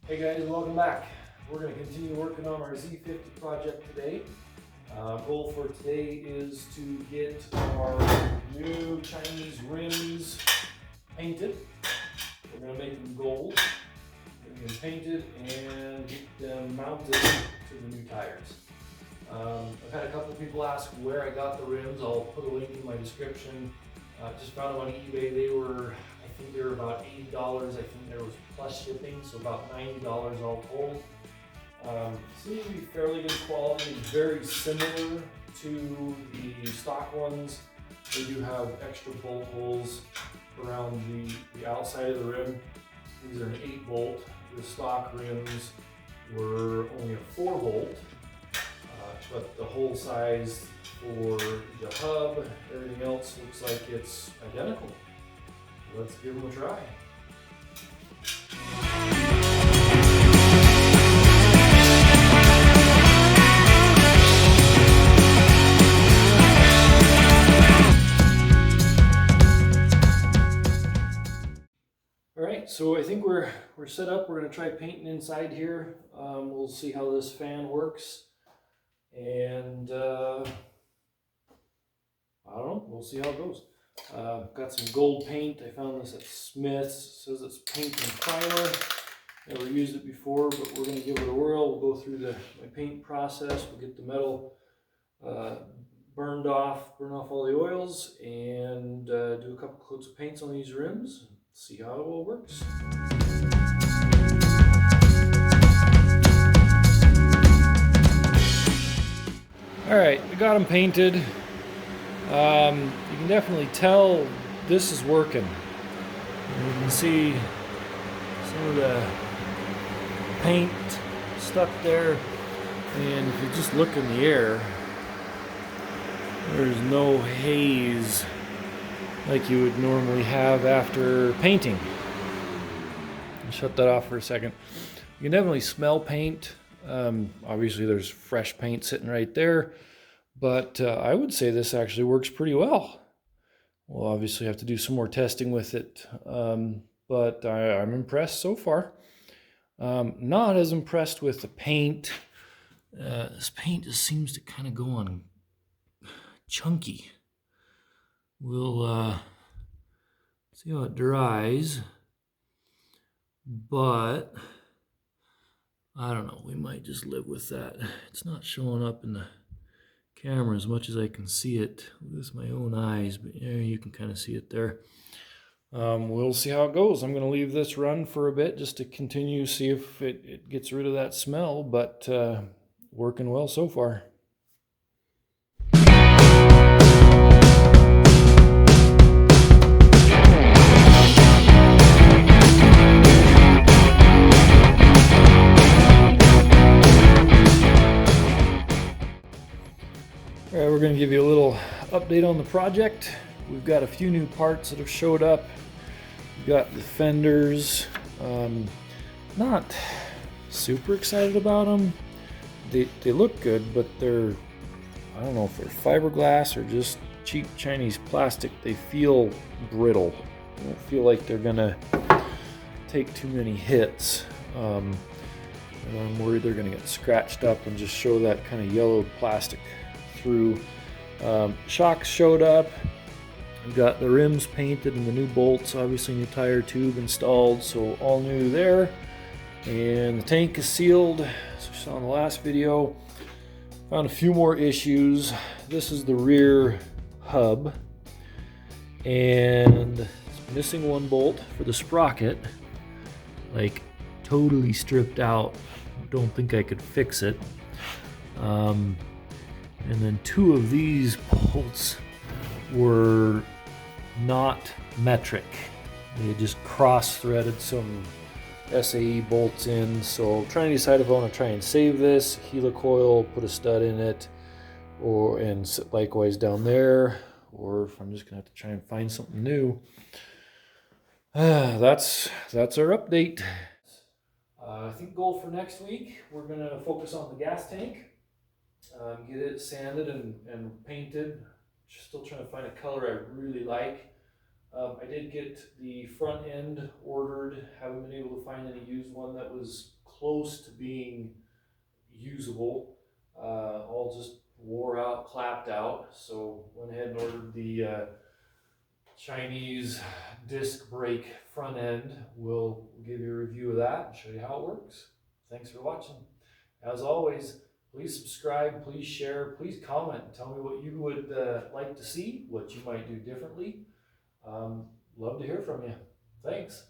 Hey guys, welcome back. We're going to continue working on our Z50 project today. Goal for today is to get our new Chinese rims painted. We're going to make them gold, get them painted, and get them mounted to the new tires. I've had a couple people ask where I got the rims. I'll put a link in my description. Just found them on eBay. I think they were about $80. I think there was plus shipping, so about $90 all told. Seems to be fairly good quality, very similar to the stock ones. They do have extra bolt holes around the outside of the rim. These are an 8 bolt. The stock rims were only a 4 bolt, but the hole size for the hub, everything else looks like it's identical. Let's give them a try. All right, so I think we're set up. We're gonna try painting inside here. We'll see how this fan works, and I don't know. We'll see how it goes. Got some gold paint. I found this at Smith's. It says it's paint and primer. Never used it before, but we're gonna give it a whirl. We'll go through my paint process. We'll get the metal burn off all the oils, and do a couple coats of paints on these rims. See how it all works. All right, we got them painted. You can definitely tell this is working. You can see some of the paint stuck there, and if you just look in the air, there's no haze like you would normally have after painting. I'll shut that off for a second. You can definitely smell paint. Obviously there's fresh paint sitting right there, but I would say this actually works pretty well. We'll obviously have to do some more testing with it, but I'm impressed so far. Not as impressed with the paint. This paint just seems to kind of go on chunky. We'll see how it dries, but I don't know, we might just live with that. It's not showing up in the camera as much as I can see it with my own eyes, but yeah, you can kind of see it there. We'll see how it goes. I'm going to leave this run for a bit just to continue, see if it gets rid of that smell, but working well so far. All right, we're going to give you a little update on the project. We've got a few new parts that have showed up. We've got the fenders. Not super excited about them. They look good, but they're, I don't know if they're fiberglass or just cheap Chinese plastic. They feel brittle. I don't feel like they're gonna take too many hits. And I'm worried they're gonna get scratched up and just show that kind of yellowed plastic through. Shocks showed up. We've got the rims painted and the new bolts, obviously new tire tube installed, so all new there. And the tank is sealed, as we saw in the last video. Found a few more issues. This is the rear hub, and it's missing one bolt for the sprocket, like totally stripped out. Don't think I could fix it. And then two of these bolts were not metric. They just cross-threaded some SAE bolts in. So I'm trying to decide if I want to try and save this, helicoil, put a stud in it, and likewise down there, or if I'm just gonna have to try and find something new. That's our update. I think goal for next week, we're gonna focus on the gas tank. Get it sanded and painted. Still trying to find a color I really like. I did get the front end ordered. Haven't been able to find any used one that was close to being usable. All just wore out, clapped out. So went ahead and ordered the Chinese disc brake front end. We'll give you a review of that and show you how it works. Thanks for watching. As always, please subscribe, please share, please comment, and tell me what you would like to see, what you might do differently. Love to hear from you. Thanks.